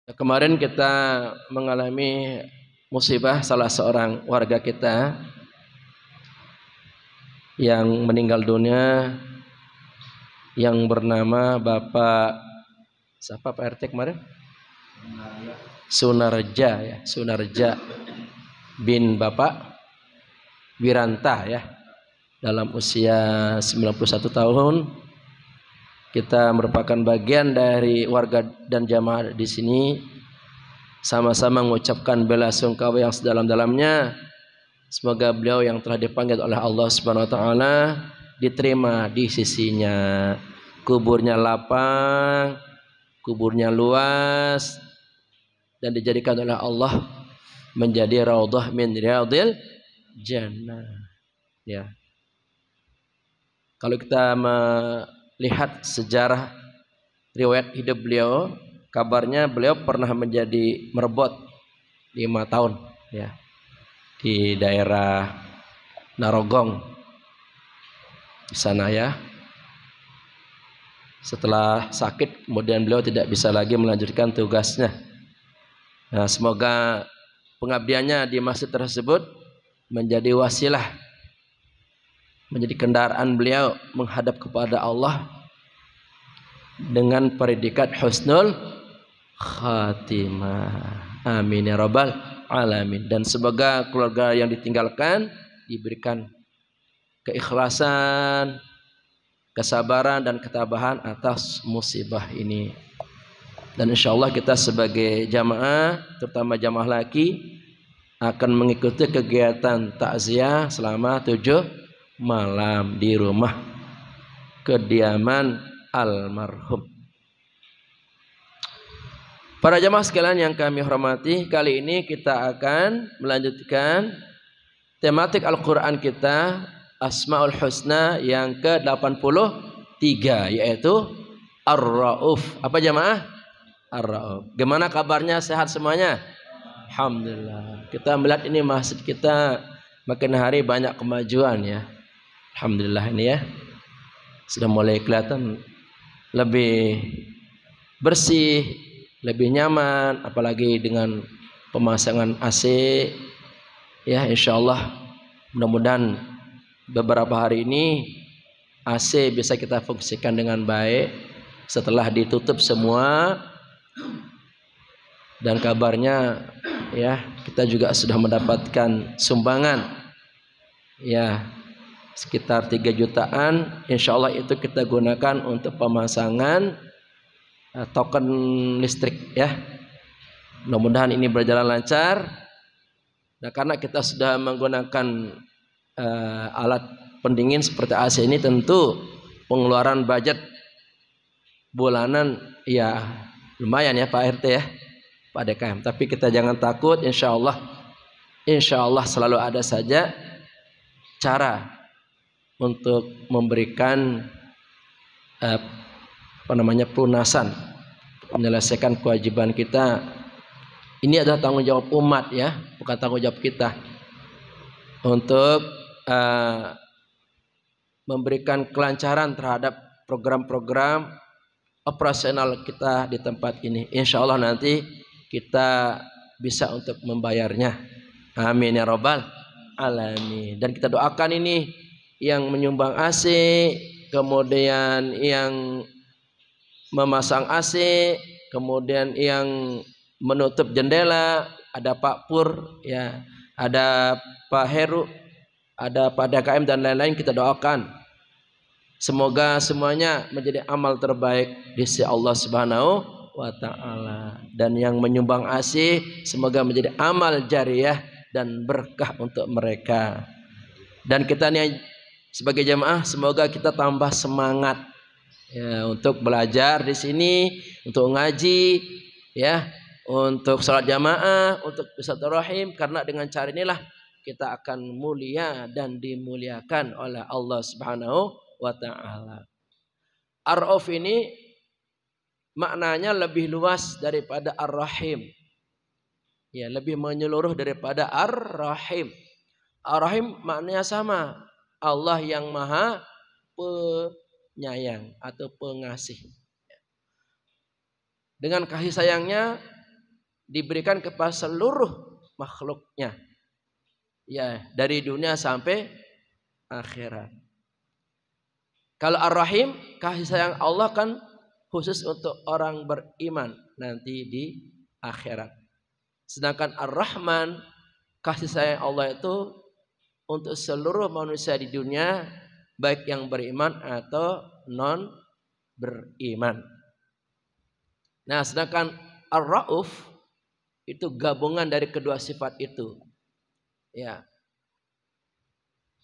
Kemarin kita mengalami musibah salah seorang warga kita yang meninggal dunia yang bernama Bapak siapa Pak RT kemarin? Sunarja ya, Sunarja bin Bapak Wiranta ya. Dalam usia 91 tahun kita merupakan bagian dari warga dan jamaah di sini, sama-sama mengucapkan bela sungkawa yang sedalam-dalamnya. Semoga beliau yang telah dipanggil oleh Allah Subhanahu wa taala diterima di sisinya. Kuburnya lapang, kuburnya luas, dan dijadikan oleh Allah menjadi raudhah min riyadil jannah. Ya. Kalau kita melihat sejarah riwayat hidup beliau, kabarnya beliau pernah menjadi merebot 5 tahun ya di daerah Narogong di sana ya. Setelah sakit kemudian beliau tidak bisa lagi melanjutkan tugasnya. Nah, semoga pengabdiannya di masjid tersebut menjadi wasilah, menjadi kendaraan beliau menghadap kepada Allah dengan predikat husnul khatimah. Amin ya rabbal alamin. Dan semoga keluarga yang ditinggalkan diberikan keikhlasan, kesabaran dan ketabahan atas musibah ini. Dan insyaallah kita sebagai jamaah, terutama jamaah laki, akan mengikuti kegiatan takziah selama 7 malam di rumah kediaman almarhum. Para jamaah sekalian yang kami hormati, kali ini kita akan melanjutkan tematik Al-Quran kita, Asmaul Husna yang ke-83, yaitu Ar-Rauf. Apa jamaah? Ar-Rauf. Gimana kabarnya, sehat semuanya? Alhamdulillah. Kita melihat ini masjid kita makin hari banyak kemajuan ya. Alhamdulillah ini ya. Sudah mulai kelihatan lebih bersih, lebih nyaman, apalagi dengan pemasangan AC ya. Insyaallah mudah-mudahan beberapa hari ini AC bisa kita fungsikan dengan baik setelah ditutup semua. Dan kabarnya ya, kita juga sudah mendapatkan sumbangan ya sekitar 3 jutaan. Insyaallah itu kita gunakan untuk pemasangan token listrik ya. Mudah-mudahan ini berjalan lancar. Nah, karena kita sudah menggunakan alat pendingin seperti AC ini, tentu pengeluaran budget bulanan ya lumayan ya Pak RT ya, Pak DKM. Tapi kita jangan takut, insyaallah selalu ada saja cara untuk memberikan pelunasan, menyelesaikan kewajiban kita. Ini adalah tanggung jawab umat ya, bukan tanggung jawab kita, untuk memberikan kelancaran terhadap program-program operasional kita di tempat ini. Insyaallah nanti kita bisa untuk membayarnya. Amin ya rabbal alamin. Dan kita doakan ini yang menyumbang AC, kemudian yang memasang AC, kemudian yang menutup jendela, ada Pak Pur ya, ada Pak Heru, ada Pak DKM dan lain-lain. Kita doakan semoga semuanya menjadi amal terbaik di sisi Allah Subhanahu wa taala. Dan yang menyumbang AC semoga menjadi amal jariyah dan berkah untuk mereka. Dan kita nih sebagai jamaah semoga kita tambah semangat ya untuk belajar di sini, untuk ngaji ya, untuk salat jamaah, untuk silaturahim, karena dengan cara inilah kita akan mulia dan dimuliakan oleh Allah Subhanahu wa ta'ala. Ar-Rauf ini maknanya lebih luas daripada Ar-Rahim ya, lebih menyeluruh daripada Ar-Rahim. Ar-Rahim maknanya sama, Allah yang maha penyayang atau pengasih. Dengan kasih sayangnya diberikan kepada seluruh makhluknya. Ya, dari dunia sampai akhirat. Kalau Ar-Rahim, kasih sayang Allah kan khusus untuk orang beriman nanti di akhirat. Sedangkan Ar-Rahman, kasih sayang Allah itu untuk seluruh manusia di dunia, baik yang beriman atau non beriman. Nah, sedangkan Ar-Rauf itu gabungan dari kedua sifat itu. Ya.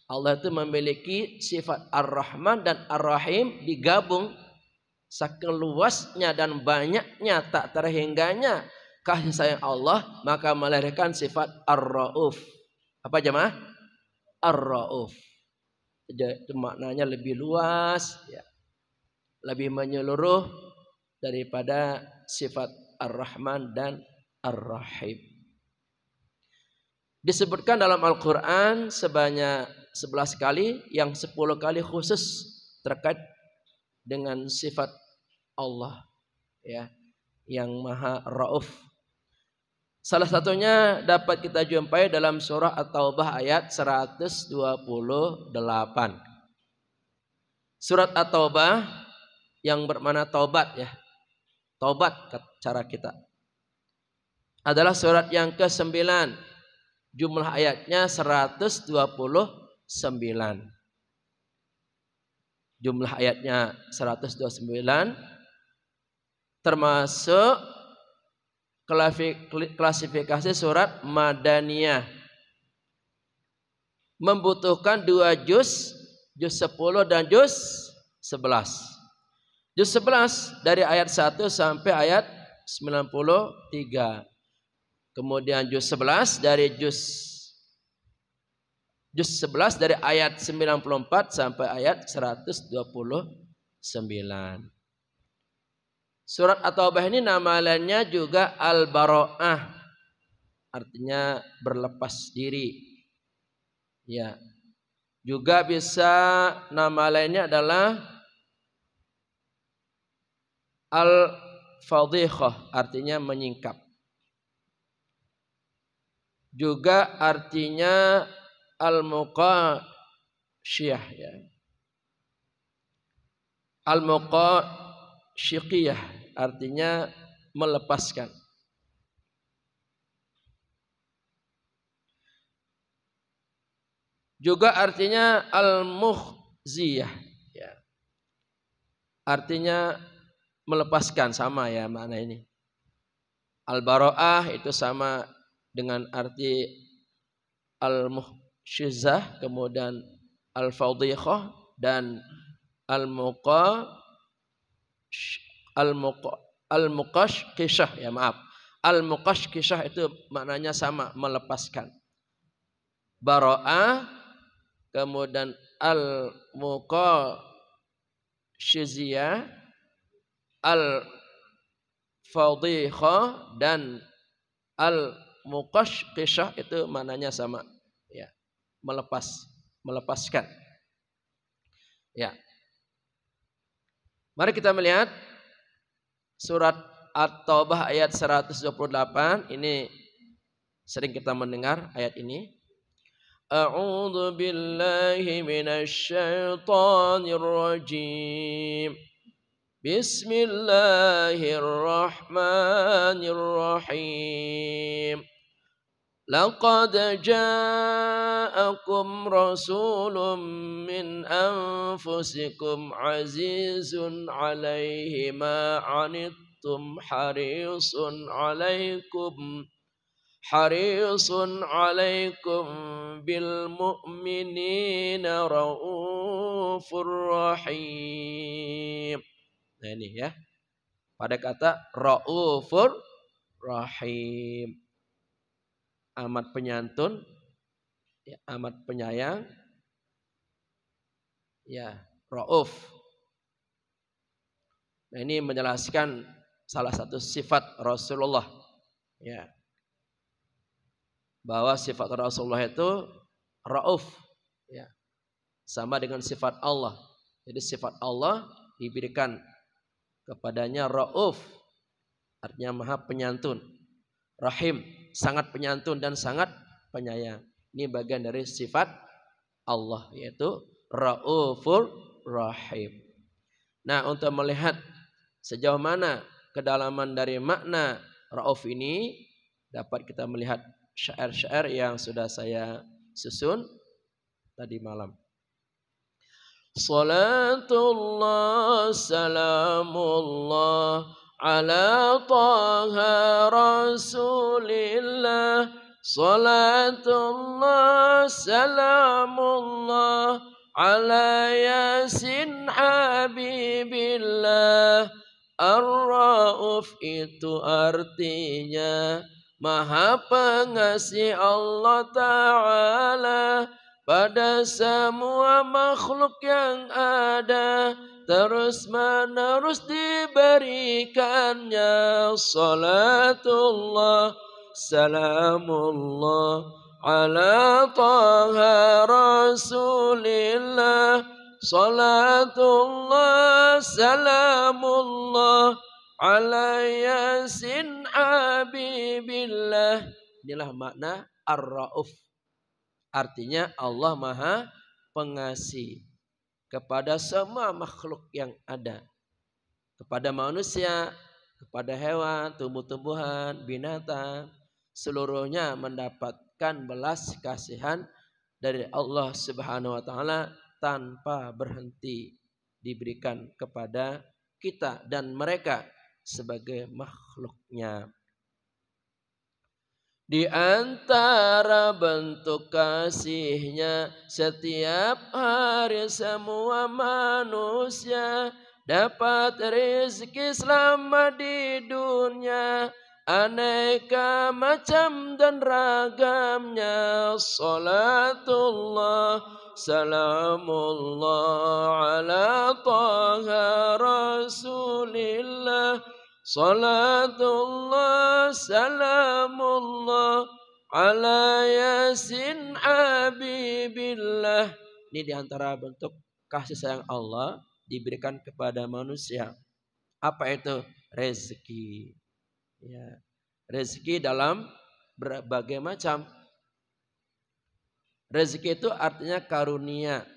Allah itu memiliki sifat Ar-Rahman dan Ar-Rahim digabung, saking luasnya dan banyaknya tak terhingganya kasih sayang Allah, maka melahirkan sifat Ar-Rauf. Apa jemaah? Ar-Rauf. Itu maknanya lebih luas, ya. Lebih menyeluruh daripada sifat Ar-Rahman dan Ar-Rahim. Disebutkan dalam Al-Quran sebanyak 11 kali, yang 10 kali khusus terkait dengan sifat Allah, ya, yang Maha Rauf. Salah satunya dapat kita jumpai dalam surah At-Taubah ayat 128. Surat At-Taubah yang bermakna taubat, ya. Taubat cara kita. Adalah surat yang ke-9. Jumlah ayatnya 129. Jumlah ayatnya 129, termasuk klasifikasi surat Madaniyah. Membutuhkan 2 juz, juz 10 dan juz 11. Juz 11 dari ayat 1 sampai ayat 93. Kemudian juz 11 dari juz 11 dari ayat 94 sampai ayat 129. Surat At-Taubah ini nama lainnya juga Al-Bara'ah, artinya berlepas diri. Ya. Juga bisa nama lainnya adalah Al-Fadhiqah, artinya menyingkap. Juga artinya Al-Muqashiyah, ya. Al-Muqashiyah artinya melepaskan. Juga artinya Al-Mukhziyah, ya. Artinya melepaskan, sama ya makna ini. Al-Bara'ah itu sama dengan arti Al-Mukhshizah, kemudian Al-Fadhiqah dan Al-Muqashqishah, ya maaf. Al-Muqashqishah itu maknanya sama, melepaskan. Bara'ah, kemudian Al-Muqashiziyah, Al-Fadhiqah dan Al-Muqashqishah itu maknanya sama, ya, melepaskan. Ya. Mari kita melihat surat At-Taubah ayat 128. Ini sering kita mendengar ayat ini. A'udzu billahi minasy syaithanir rajim. Bismillahirrahmanirrahim. Laqad ja'akum rasulun min anfusikum azizun 'alaihi ma 'anittum harisun 'alaikum bil mu'minina raufur rahim. Nah ini ya, pada kata raufur rahim, amat penyantun, ya, amat penyayang, ya, rauf. Nah ini menjelaskan salah satu sifat Rasulullah, ya, bahwa sifat Rasulullah itu rauf, ya, sama dengan sifat Allah. Jadi sifat Allah diberikan kepadanya rauf, artinya maha penyantun. Rahim, sangat penyantun dan sangat penyayang. Ini bagian dari sifat Allah, yaitu Raufur Rahim. Nah, untuk melihat sejauh mana kedalaman dari makna Rauf ini, dapat kita melihat syair-syair yang sudah saya susun tadi malam. Salatullah salamullah ala taha rasulillah. Salatullah salamullah ala yasin habibillah. Ar-Rauf itu artinya Maha Pengasih Allah Ta'ala pada semua makhluk yang ada, terus menerus diberikannya salatullah salamullah ala taha rasulillah. Salatullah salamullah ala yasin habibillah. Inilah makna Ar-Rauf. Artinya Allah Maha Pengasih kepada semua makhluk yang ada. Kepada manusia, kepada hewan, tumbuh-tumbuhan, binatang. Seluruhnya mendapatkan belas kasihan dari Allah Subhanahu wa Ta'ala tanpa berhenti diberikan kepada kita dan mereka sebagai makhluknya. Di antara bentuk kasihnya setiap hari semua manusia dapat rezeki selama di dunia, aneka macam dan ragamnya. Salatullah salamullah ala taha rasulillah. Salatullah salamullah ala yasin habibillah. Ini diantara bentuk kasih sayang Allah diberikan kepada manusia. Apa itu? Rezeki. Ya. Rezeki dalam berbagai macam. Rezeki itu artinya karunia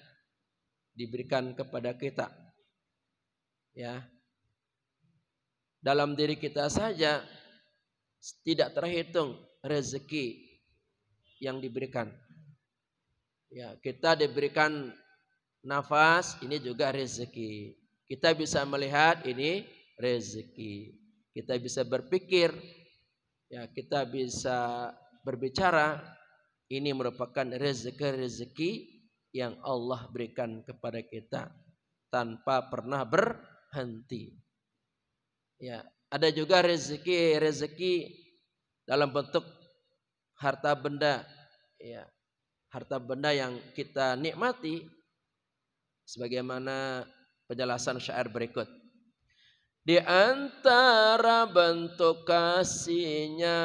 diberikan kepada kita. Ya. Dalam diri kita saja tidak terhitung rezeki yang diberikan. Ya, kita diberikan nafas, ini juga rezeki. Kita bisa melihat, ini rezeki. Kita bisa berpikir, ya, kita bisa berbicara, ini merupakan rezeki-rezeki yang Allah berikan kepada kita tanpa pernah berhenti. Ya, ada juga rezeki dalam bentuk harta benda, ya, harta benda yang kita nikmati, sebagaimana penjelasan syair berikut. Di antara bentuk kasihnya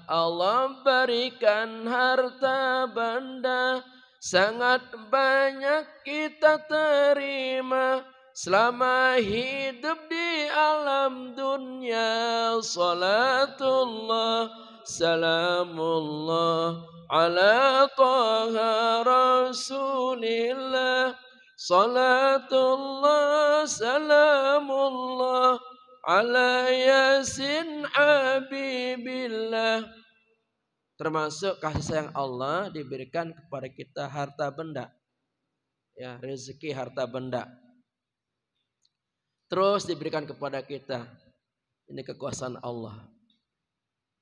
Allah berikan harta benda, sangat banyak kita terima selama hidup di alam dunia. Salatullah salamullah ala taha rasulillah. Salatullah salamullah ala yasin habibillah. Termasuk kasih sayang Allah diberikan kepada kita harta benda, ya, rezeki harta benda. Terus diberikan kepada kita. Ini kekuasaan Allah.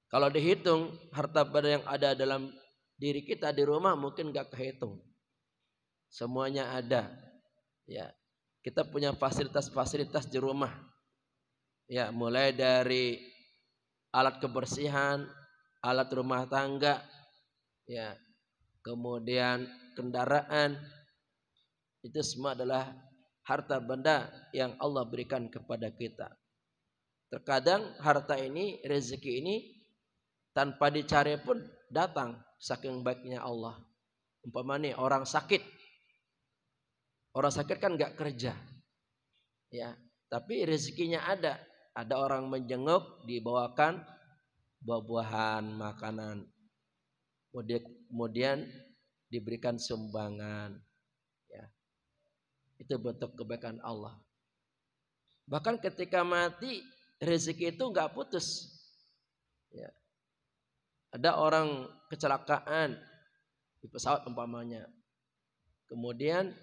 Kalau dihitung harta benda yang ada dalam diri kita di rumah mungkin gak kehitung. Semuanya ada. Ya, kita punya fasilitas-fasilitas di rumah. Ya, mulai dari alat kebersihan, alat rumah tangga, ya, kemudian kendaraan. Itu semua adalah harta benda yang Allah berikan kepada kita. Terkadang harta ini, rezeki ini tanpa dicari pun datang saking baiknya Allah. Umpamanya orang sakit. Orang sakit kan gak kerja. Ya, tapi rezekinya ada. Ada orang menjenguk, dibawakan buah-buahan, makanan. Kemudian diberikan sumbangan. Ya. Itu bentuk kebaikan Allah. Bahkan ketika mati rezeki itu nggak putus. Ya. Ada orang kecelakaan di pesawat umpamanya, kemudian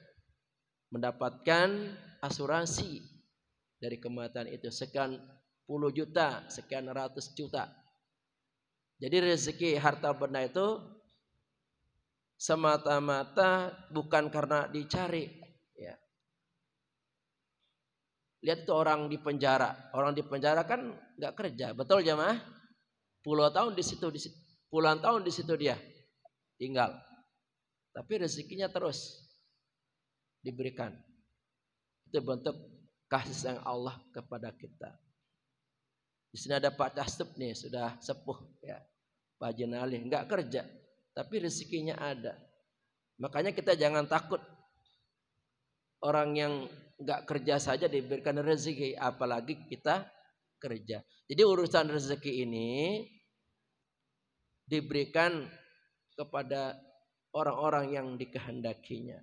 mendapatkan asuransi dari kematian itu sekian puluh juta, sekian ratus juta. Jadi rezeki harta benda itu semata-mata bukan karena dicari. Ya. Lihat tuh orang di penjara. Orang di penjara kan nggak kerja, betul jemaah? Puluhan tahun di situ dia tinggal. Tapi rezekinya terus diberikan. Itu bentuk kasih sayang Allah kepada kita. Di sini ada Pak Castup nih, sudah sepuh ya. Pak Jenali nggak kerja, tapi rezekinya ada. Makanya kita jangan takut orang yang nggak kerja saja diberikan rezeki, apalagi kita kerja. Jadi urusan rezeki ini diberikan kepada orang-orang yang dikehendakinya.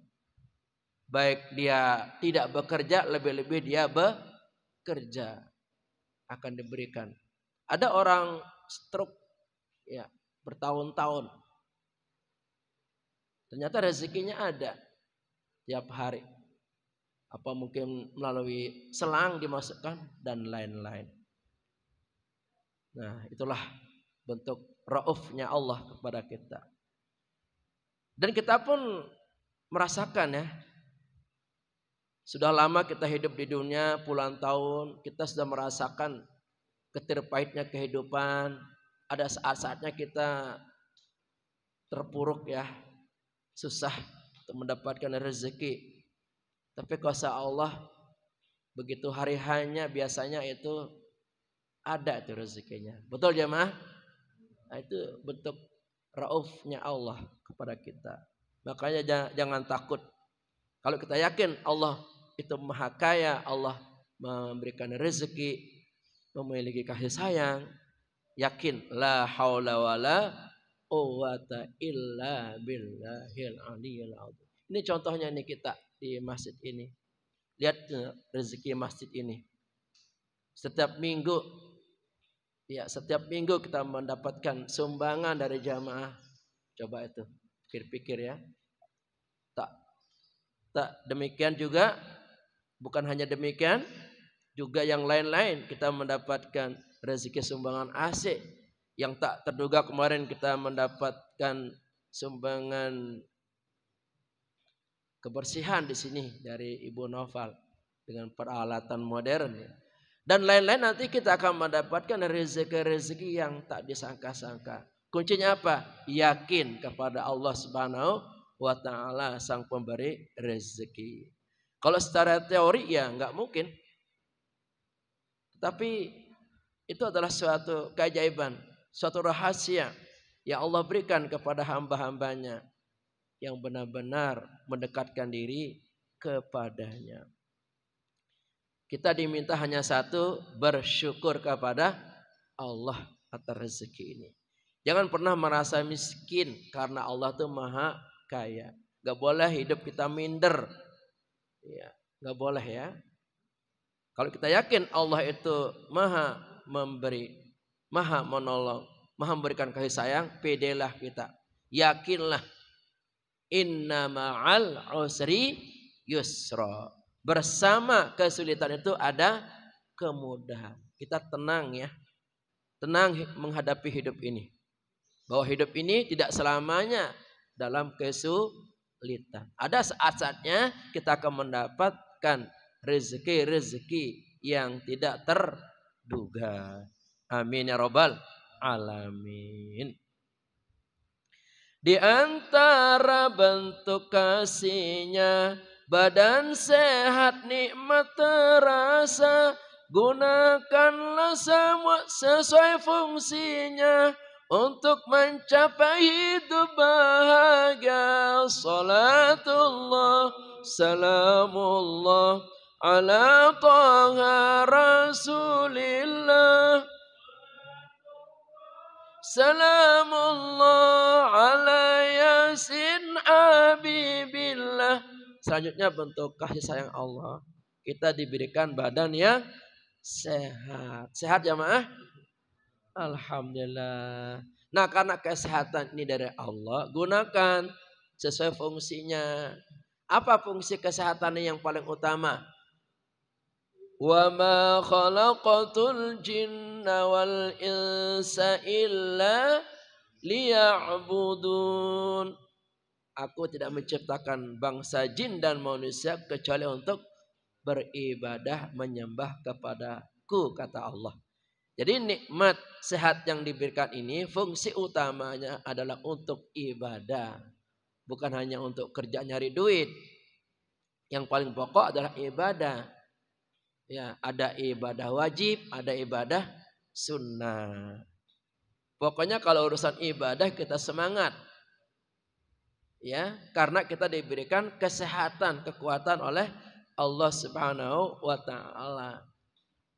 Baik dia tidak bekerja, lebih-lebih dia bekerja akan diberikan. Ada orang stroke ya bertahun-tahun, ternyata rezekinya ada tiap hari. Apa mungkin melalui selang dimasukkan dan lain-lain. Nah, itulah bentuk raufnya Allah kepada kita. Dan kita pun merasakan ya. Sudah lama kita hidup di dunia puluhan tahun, kita sudah merasakan getir pahitnya kehidupan. Ada saat-saatnya kita terpuruk ya, susah untuk mendapatkan rezeki. Tapi kuasa Allah begitu hari hanya biasanya itu ada itu rezekinya. Betul jemaah? Nah, itu bentuk raufnya Allah kepada kita. Makanya jangan takut. Kalau kita yakin Allah itu maha kaya, Allah memberikan rezeki, memiliki kasih sayang, yakin la haula wala quwwata illa billahil aliyil azim. Ini contohnya nih kita di masjid ini. Lihat rezeki masjid ini. Setiap minggu kita mendapatkan sumbangan dari jamaah. Coba itu pikir-pikir ya. Tak demikian juga, bukan hanya demikian, juga yang lain-lain kita mendapatkan rezeki sumbangan AC yang tak terduga. Kemarin kita mendapatkan sumbangan kebersihan di sini dari Ibu Noval dengan peralatan modern ya. Dan lain-lain nanti kita akan mendapatkan rezeki-rezeki yang tak disangka-sangka. Kuncinya apa? Yakin kepada Allah Subhanahu wa ta'ala sang pemberi rezeki. Kalau secara teori ya nggak mungkin. Tapi itu adalah suatu keajaiban, suatu rahasia yang Allah berikan kepada hamba-hambanya yang benar-benar mendekatkan diri kepadanya. Kita diminta hanya satu, bersyukur kepada Allah atas rezeki ini. Jangan pernah merasa miskin karena Allah itu maha kaya. Gak boleh hidup kita minder. Ya, gak boleh ya. Kalau kita yakin Allah itu maha memberi, maha menolong, maha memberikan kasih sayang, pedelah kita. Yakinlah. Inna ma'al usri yusra. Bersama kesulitan itu ada kemudahan. Kita tenang ya. Tenang menghadapi hidup ini. Bahwa hidup ini tidak selamanya dalam kesulitan. Ada saat-saatnya kita akan mendapatkan rezeki-rezeki yang tidak terduga. Amin ya rabbal alamin. Di antara bentuk kasihnya, badan sehat nikmat terasa. Gunakanlah semua sesuai fungsinya untuk mencapai hidup bahagia. Salatullah, salamullah ala taha rasulillah. Salamullah ala Yasin Habibillah. Selanjutnya bentuk kasih sayang Allah. Kita diberikan badan yang sehat. Sehat jamaah? Alhamdulillah. Nah karena kesehatan ini dari Allah, gunakan sesuai fungsinya. Apa fungsi kesehatan yang paling utama? Wa ma khalaqatul jinna wal insa illa liya'budun. Aku tidak menciptakan bangsa jin dan manusia kecuali untuk beribadah menyembah kepadaku, kata Allah. Jadi nikmat sehat yang diberikan ini fungsi utamanya adalah untuk ibadah. Bukan hanya untuk kerja nyari duit. Yang paling pokok adalah ibadah. Ya, ada ibadah wajib, ada ibadah sunnah. Pokoknya kalau urusan ibadah kita semangat. Ya, karena kita diberikan kesehatan, kekuatan oleh Allah Subhanahu wa taala.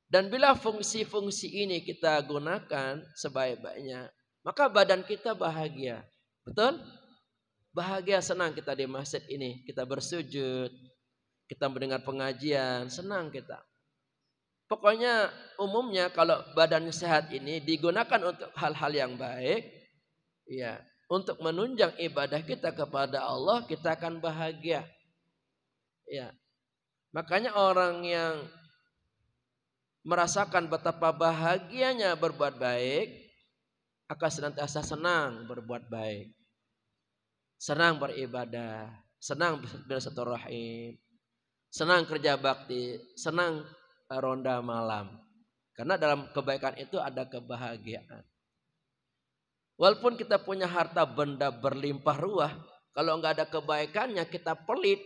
Dan bila fungsi-fungsi ini kita gunakan sebaik-baiknya, maka badan kita bahagia. Betul? Bahagia, senang kita di masjid ini, kita bersujud, kita mendengar pengajian, senang kita. Pokoknya umumnya kalau badan sehat ini digunakan untuk hal-hal yang baik, ya, untuk menunjang ibadah kita kepada Allah, kita akan bahagia. Ya. Makanya orang yang merasakan betapa bahagianya berbuat baik akan senantiasa senang berbuat baik. Senang beribadah, senang bersilaturahim, senang kerja bakti, senang ronda malam. Karena dalam kebaikan itu ada kebahagiaan. Walaupun kita punya harta benda berlimpah ruah, kalau enggak ada kebaikannya kita pelit,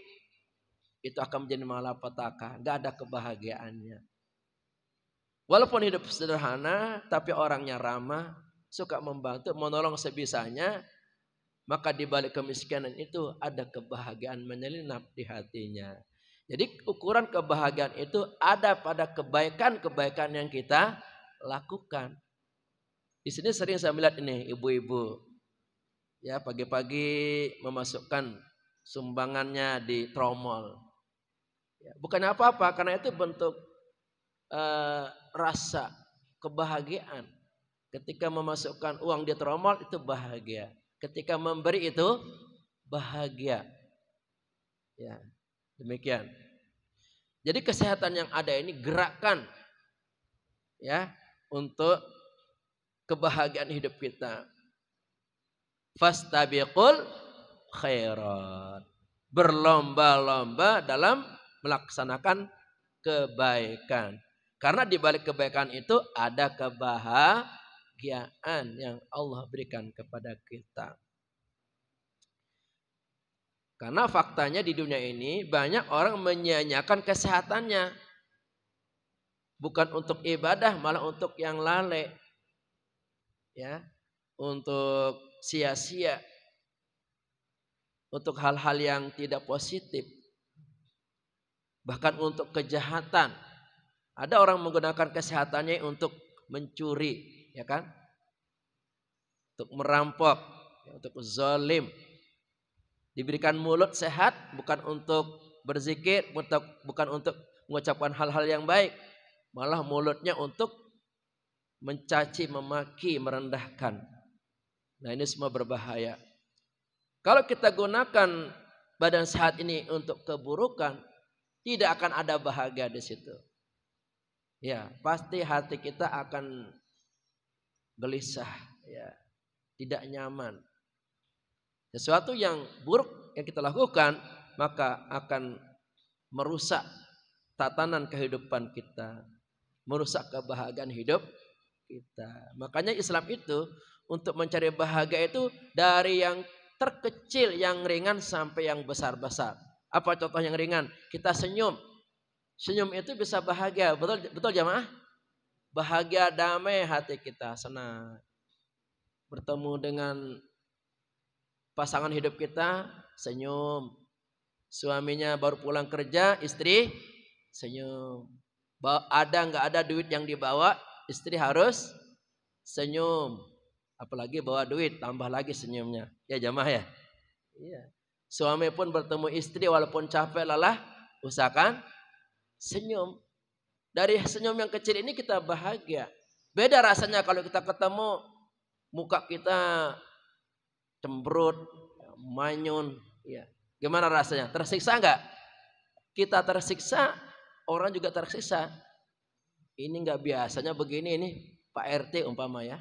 itu akan menjadi malapetaka, enggak ada kebahagiaannya. Walaupun hidup sederhana, tapi orangnya ramah, suka membantu, menolong sebisanya, maka di balik kemiskinan itu ada kebahagiaan menyelinap di hatinya. Jadi ukuran kebahagiaan itu ada pada kebaikan-kebaikan yang kita lakukan. Di sini sering saya melihat ini ibu-ibu, ya pagi-pagi memasukkan sumbangannya di tromol. Ya, bukan apa-apa, karena itu bentuk rasa kebahagiaan. Ketika memasukkan uang di tromol itu bahagia. Ketika memberi itu bahagia. Ya, demikian. Jadi kesehatan yang ada ini gerakkan ya untuk kebahagiaan hidup kita. Fastabiqul khairat. Berlomba-lomba dalam melaksanakan kebaikan. Karena di balik kebaikan itu ada kebahagiaan yang Allah berikan kepada kita. Karena faktanya di dunia ini banyak orang menyia-nyiakan kesehatannya. Bukan untuk ibadah, malah untuk yang lalai. Ya, untuk sia-sia. Untuk hal-hal yang tidak positif. Bahkan untuk kejahatan. Ada orang menggunakan kesehatannya untuk mencuri, ya kan? Untuk merampok, untuk zalim. Diberikan mulut sehat bukan untuk berzikir, bukan untuk mengucapkan hal-hal yang baik. Malah mulutnya untuk mencaci, memaki, merendahkan. Nah ini semua berbahaya. Kalau kita gunakan badan sehat ini untuk keburukan, tidak akan ada bahagia di situ. Ya, pasti hati kita akan gelisah, ya, tidak nyaman. Sesuatu yang buruk yang kita lakukan maka akan merusak tatanan kehidupan kita, merusak kebahagiaan hidup kita. Makanya Islam itu untuk mencari bahagia itu dari yang terkecil, yang ringan sampai yang besar-besar. Apa contoh yang ringan? Kita senyum. Senyum itu bisa bahagia. Betul jamaah? Bahagia, damai hati kita, senang. Bertemu dengan pasangan hidup kita, senyum. Suaminya baru pulang kerja, istri senyum. Ada nggak ada duit yang dibawa, istri harus senyum. Apalagi bawa duit, tambah lagi senyumnya. Ya jamaah ya. Iya. Suami pun bertemu istri walaupun capek lelah, usahakan senyum. Dari senyum yang kecil ini kita bahagia. Beda rasanya kalau kita ketemu muka kita cemberut, manyun, ya. Gimana rasanya? Tersiksa enggak? Kita tersiksa, orang juga tersiksa. Ini enggak biasanya begini ini Pak RT umpama ya.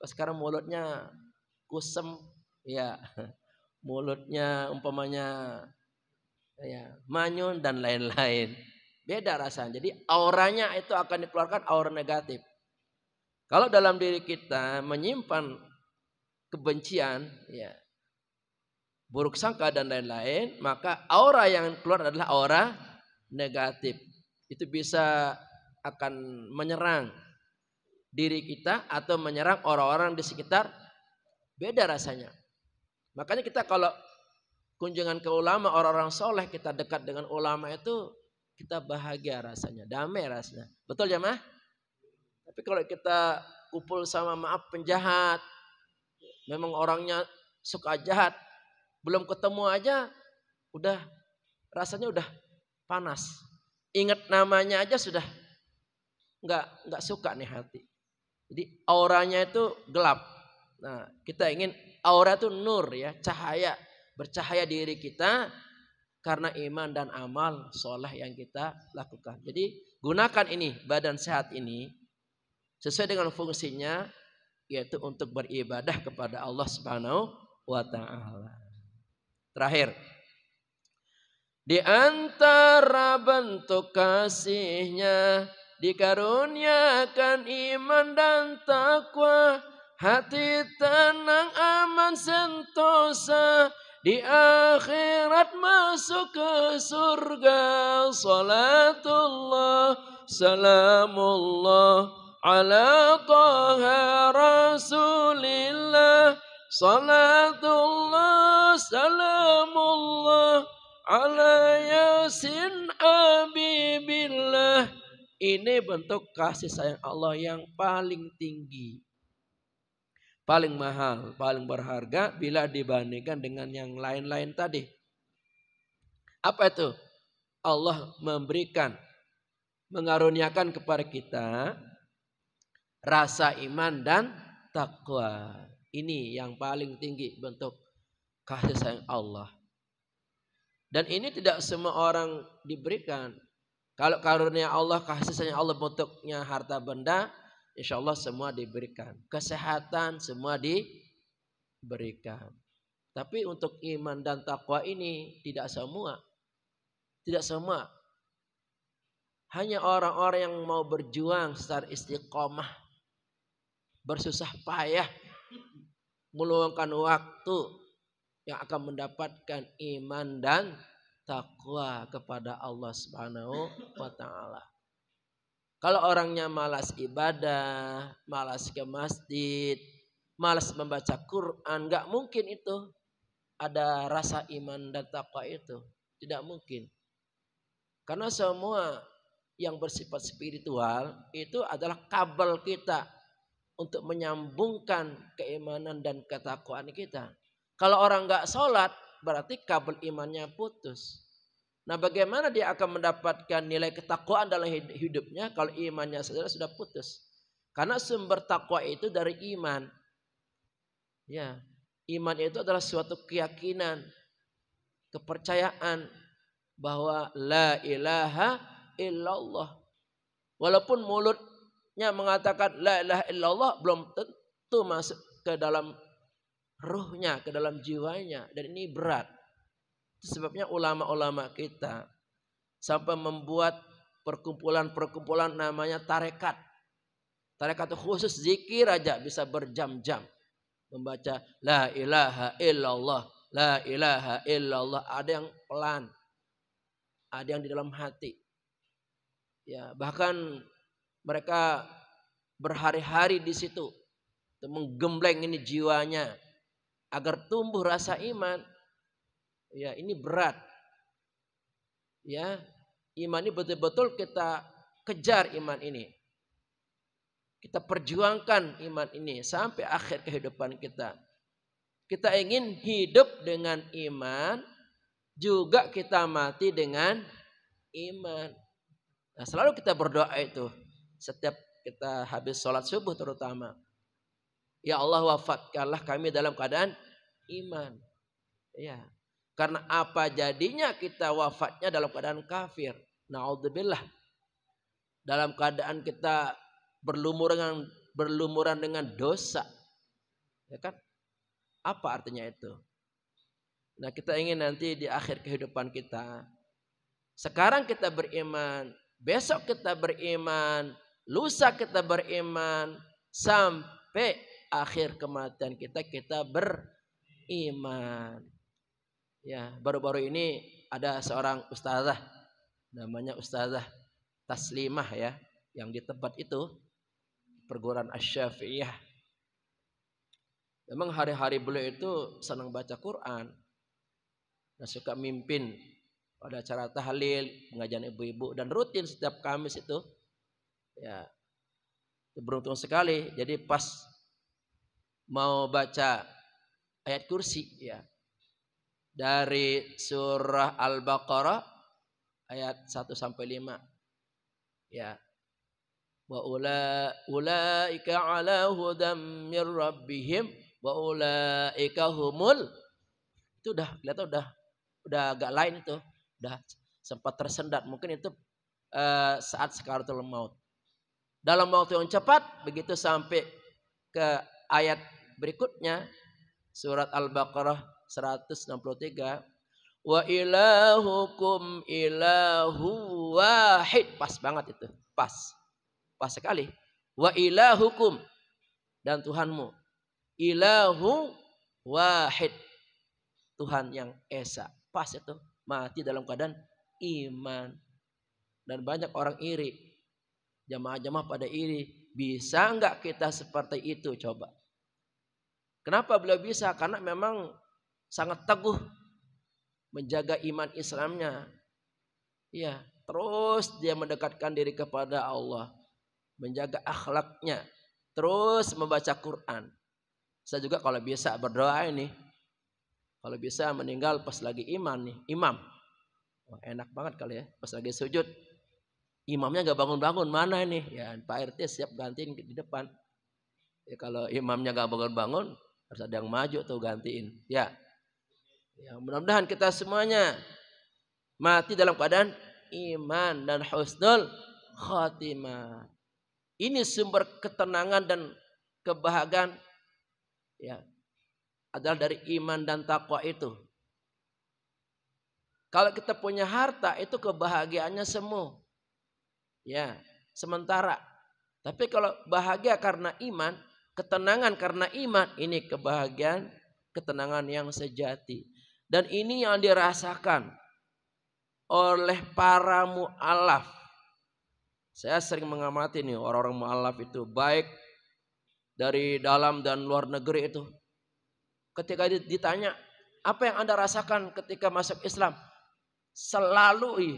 Sekarang mulutnya kusem, ya. Mulutnya umpamanya ya, manyun dan lain-lain. Beda rasanya. Jadi auranya itu akan dikeluarkan aura negatif. Kalau dalam diri kita menyimpan kebencian, ya, buruk sangka dan lain-lain, maka aura yang keluar adalah aura negatif. Itu bisa akan menyerang diri kita atau menyerang orang-orang di sekitar. Beda rasanya. Makanya kita kalau kunjungan ke ulama, orang-orang soleh, kita dekat dengan ulama itu, kita bahagia rasanya, damai rasanya. Betul jamaah? Tapi kalau kita kumpul sama maaf penjahat, memang orangnya suka jahat, belum ketemu aja udah rasanya udah panas. Ingat namanya aja sudah nggak suka nih hati. Jadi auranya itu gelap. Nah, kita ingin aura itu nur ya, cahaya, bercahaya diri kita karena iman dan amal soleh yang kita lakukan. Jadi gunakan ini badan sehat ini sesuai dengan fungsinya, yaitu untuk beribadah kepada Allah Subhanahu wa taala. Terakhir, di antara bentuk kasihnya dikaruniakan iman dan takwa, hati tenang aman sentosa, di akhirat masuk ke surga. Salatullah salamullah ala taha rasulillah. Salatullah salamullah ala yasin abibillah. Ini bentuk kasih sayang Allah yang paling tinggi, paling mahal, paling berharga bila dibandingkan dengan yang lain-lain tadi. Apa itu? Allah memberikan, mengaruniakan kepada kita rasa iman dan takwa. Ini yang paling tinggi bentuk kasih sayang Allah. Dan ini tidak semua orang diberikan. Kalau karunia Allah, kasih sayang Allah bentuknya harta benda, insya Allah semua diberikan. Kesehatan semua diberikan. Tapi untuk iman dan takwa ini tidak semua. Tidak semua. Hanya orang-orang yang mau berjuang secara istiqomah, bersusah payah, meluangkan waktu, yang akan mendapatkan iman dan takwa kepada Allah Subhanahu wa taala. Kalau orangnya malas ibadah, malas ke masjid, malas membaca Quran, enggak mungkin itu ada rasa iman dan takwa itu. Tidak mungkin. Karena semua yang bersifat spiritual itu adalah kabel kita untuk menyambungkan keimanan dan ketakwaan kita. Kalau orang enggak sholat, berarti kabel imannya putus. Nah, bagaimana dia akan mendapatkan nilai ketakwaan dalam hidupnya kalau imannya sudah putus? Karena sumber takwa itu dari iman. Ya, iman itu adalah suatu keyakinan, kepercayaan bahwa la ilaha illallah. Walaupun mulutnya mengatakan la ilaha illallah, belum tentu masuk ke dalam ruhnya, ke dalam jiwanya. Dan ini berat. Sebabnya ulama-ulama kita sampai membuat perkumpulan-perkumpulan namanya tarekat. Tarekat itu khusus zikir aja bisa berjam-jam. Membaca la ilaha illallah, la ilaha illallah. Ada yang pelan, ada yang di dalam hati. Ya, bahkan mereka berhari-hari di situ untuk menggembleng ini jiwanya agar tumbuh rasa iman. Ya, ini berat. Ya, iman ini betul-betul kita kejar iman ini. Kita perjuangkan iman ini sampai akhir kehidupan kita. Kita ingin hidup dengan iman, juga kita mati dengan iman. Nah, selalu kita berdoa itu. Setiap kita habis sholat subuh terutama. Ya Allah, wafatkanlah kami dalam keadaan iman. Ya. Karena apa jadinya kita wafatnya dalam keadaan kafir. Na'udzubillah. Dalam keadaan kita berlumuran dengan dosa. Ya kan? Apa artinya itu? Nah, kita ingin nanti di akhir kehidupan kita, sekarang kita beriman, besok kita beriman, lusa kita beriman, sampai akhir kematian kita beriman. Ya, baru-baru ini ada seorang ustazah, namanya Ustazah Taslimah ya, yang di tempat itu perguruan Asy-Syafi'iyah. Memang hari-hari beliau itu senang baca Quran. Nah, suka mimpin pada acara tahlil, pengajian ibu-ibu, dan rutin setiap Kamis itu. Ya, beruntung sekali. Jadi pas mau baca ayat kursi ya, dari surah Al-Baqarah ayat 1 sampai 5. Ya. Wa ulaika ala hudam mir rabbihim wa ulaika humul. Itu udah kelihatan udah agak lain itu. Udah sempat tersendat. Mungkin itu saat sekaratul maut. Dalam waktu yang cepat begitu sampai ke ayat berikutnya surat Al-Baqarah 163. Wa ilahukum ilahu wahid. Pas banget itu. Pas sekali. Wa ilahukum, dan Tuhanmu ilahu wahid, Tuhan yang esa. Pas itu, mati dalam keadaan iman. Dan banyak orang iri, jamaah-jamaah pada iri. Bisa enggak kita seperti itu? Coba. Kenapa beliau bisa? Karena memang sangat teguh menjaga iman Islamnya. Iya, terus dia mendekatkan diri kepada Allah, menjaga akhlaknya, terus membaca Quran. Saya juga kalau bisa berdoa ini, kalau bisa meninggal pas lagi imam. Wah, enak banget kali ya, pas lagi sujud, imamnya gak bangun-bangun, mana ini? Ya Pak RT siap gantiin di depan. Ya kalau imamnya gak bangun-bangun, harus ada yang maju tuh gantiin. Ya mudah-mudahan kita semuanya mati dalam keadaan iman dan husnul khatimah. Ini sumber ketenangan dan kebahagiaan ya, adalah dari iman dan takwa itu. Kalau kita punya harta itu kebahagiaannya semu. Ya, sementara. Tapi kalau bahagia karena iman, ketenangan karena iman, ini kebahagiaan, ketenangan yang sejati. Dan ini yang dirasakan oleh para mu'alaf. Saya sering mengamati nih orang-orang mu'alaf itu, baik dari dalam dan luar negeri itu. Ketika ditanya, apa yang Anda rasakan ketika masuk Islam? Selalu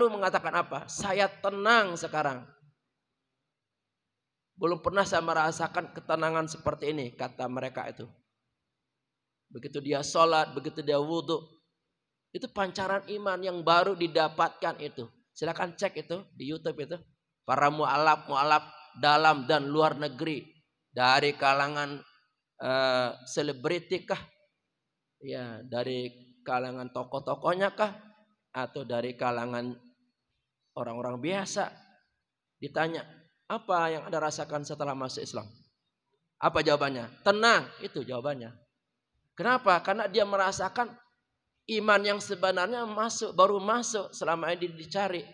mengatakan apa? Saya tenang sekarang. Belum pernah saya merasakan ketenangan seperti ini, kata mereka itu. Begitu dia sholat, begitu dia wudhu, itu pancaran iman yang baru didapatkan itu. Silakan cek itu di YouTube itu. Para mu'alaf dalam dan luar negeri, dari kalangan selebriti kah? Ya, dari kalangan tokoh-tokohnya kah? Atau dari kalangan orang-orang biasa? Ditanya, apa yang Anda rasakan setelah masuk Islam? Apa jawabannya? Tenang, itu jawabannya. Kenapa? Karena dia merasakan iman yang sebenarnya baru masuk selama ini dicari.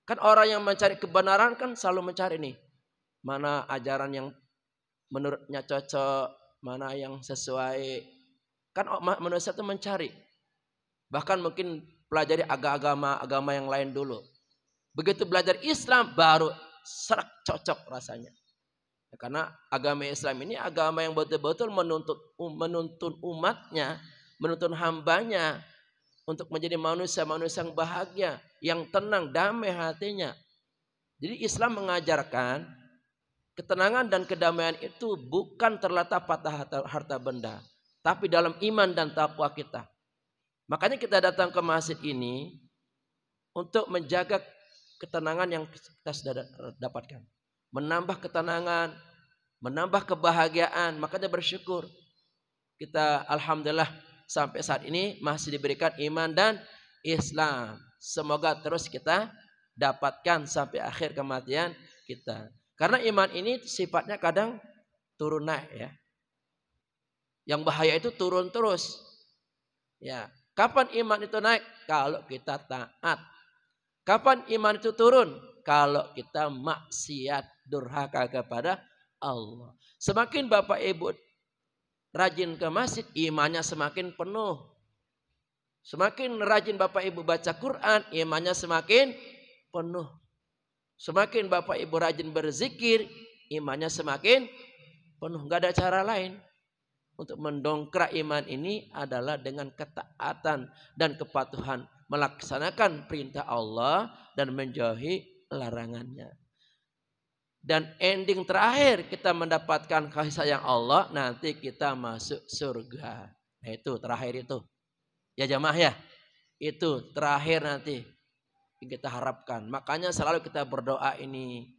Kan orang yang mencari kebenaran kan selalu mencari nih. Mana ajaran yang menurutnya cocok, mana yang sesuai. Kan manusia itu mencari. Bahkan mungkin pelajari agama yang lain dulu. Begitu belajar Islam baru serak cocok rasanya. Karena agama Islam ini agama yang betul-betul menuntun umatnya, menuntun hambanya untuk menjadi manusia-manusia yang bahagia, yang tenang, damai hatinya. Jadi Islam mengajarkan ketenangan dan kedamaian itu bukan terletak pada harta benda, tapi dalam iman dan takwa kita. Makanya kita datang ke masjid ini untuk menjaga ketenangan yang kita sudah dapatkan. Menambah ketenangan, menambah kebahagiaan, makanya bersyukur. Kita alhamdulillah sampai saat ini masih diberikan iman dan Islam. Semoga terus kita dapatkan sampai akhir kematian kita. Karena iman ini sifatnya kadang turun naik ya. Yang bahaya itu turun terus. Ya, kapan iman itu naik? Kalau kita taat. Kapan iman itu turun? Kalau kita maksiat, durhaka kepada Allah. Semakin Bapak Ibu rajin ke masjid, imannya semakin penuh. Semakin rajin Bapak Ibu baca Quran, imannya semakin penuh. Semakin Bapak Ibu rajin berzikir, imannya semakin penuh. Gak ada cara lain untuk mendongkrak iman ini adalah dengan ketaatan dan kepatuhan, melaksanakan perintah Allah dan menjauhi larangannya. Dan ending terakhir kita mendapatkan kasih sayang Allah, nanti kita masuk surga. Nah itu terakhir itu. Ya jamaah ya, itu terakhir nanti yang kita harapkan. Makanya selalu kita berdoa ini.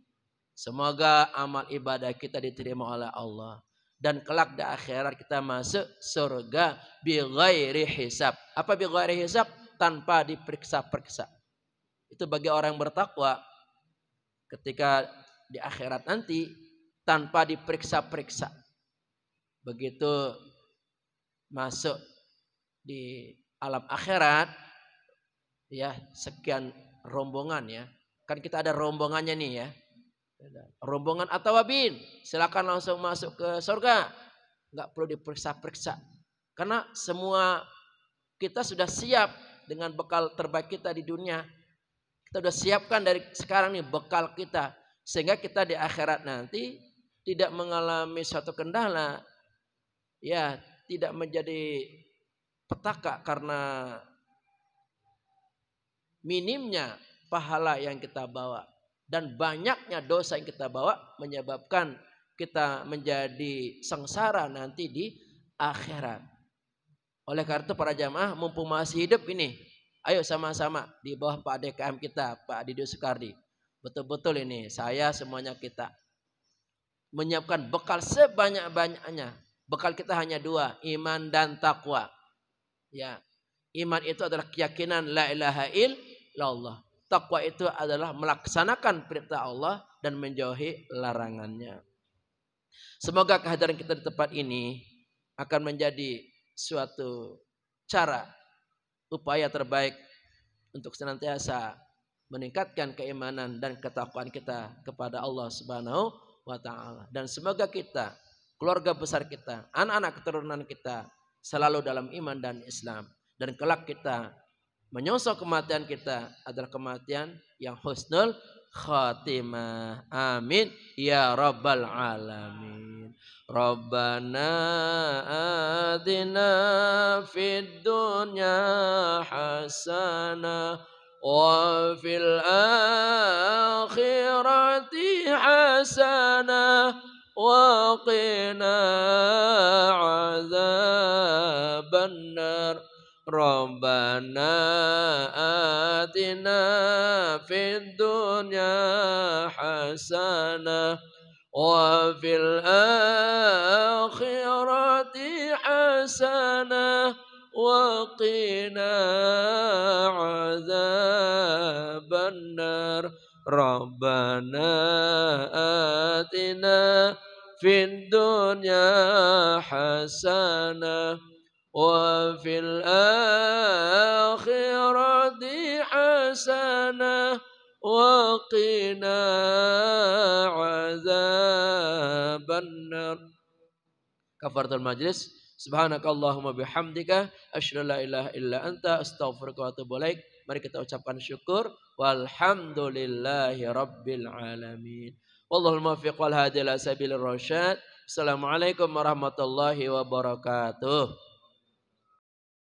Semoga amal ibadah kita diterima oleh Allah. Dan kelak di akhirat kita masuk surga bi ghairi hisab. Apa bi ghairi hisab? Tanpa diperiksa-periksa. Itu bagi orang yang bertakwa. Ketika di akhirat nanti tanpa diperiksa-periksa. Begitu masuk di alam akhirat, ya sekian rombongan ya. Kan kita ada rombongannya nih ya. Rombongan At-Tawabin, silakan langsung masuk ke surga. Enggak perlu diperiksa-periksa. Karena semua kita sudah siap dengan bekal terbaik kita di dunia. Kita sudah siapkan dari sekarang nih bekal kita. Sehingga kita di akhirat nanti tidak mengalami suatu kendala. Ya, tidak menjadi petaka karena minimnya pahala yang kita bawa. Dan banyaknya dosa yang kita bawa menyebabkan kita menjadi sengsara nanti di akhirat. Oleh karena itu para jamaah mumpung masih hidup ini, ayo sama-sama di bawah Pak DKM kita, Pak Dido Soekardi. Betul-betul ini saya semuanya kita menyiapkan bekal sebanyak-banyaknya. Bekal kita hanya dua, iman dan takwa. Ya, iman itu adalah keyakinan la ilaha illallah. Takwa itu adalah melaksanakan perintah Allah dan menjauhi larangannya. Semoga kehadiran kita di tempat ini akan menjadi suatu cara, upaya terbaik untuk senantiasa meningkatkan keimanan dan ketakwaan kita kepada Allah Subhanahu wa taala. Dan semoga kita, keluarga besar kita, anak-anak keturunan kita selalu dalam iman dan Islam. Dan kelak kita menyosok kematian kita adalah kematian yang husnul khatimah. Amin ya rabbal alamin. Rabbana atina fid dunya hasanah wa fil akhirati hasanah wa qina azabannar. Rabbana atina fid dunya hasanah wa fil akhirati hasanah wa qina azabannar. Rabbana atina fid dunya hasanah wa fil akhirati hasanah wa qina azabannar. Kafaratul majlis. Subhanakallahumma bihamdika asyhadu an la ilaha illa anta astaghfiruka wa atubu ilaik. Mari kita ucapkan syukur. Walhamdulillahi rabbil alamin. Wallahul muwaffiq wal hadi ila sabilir rasyad. Assalamualaikum warahmatullahi wabarakatuh.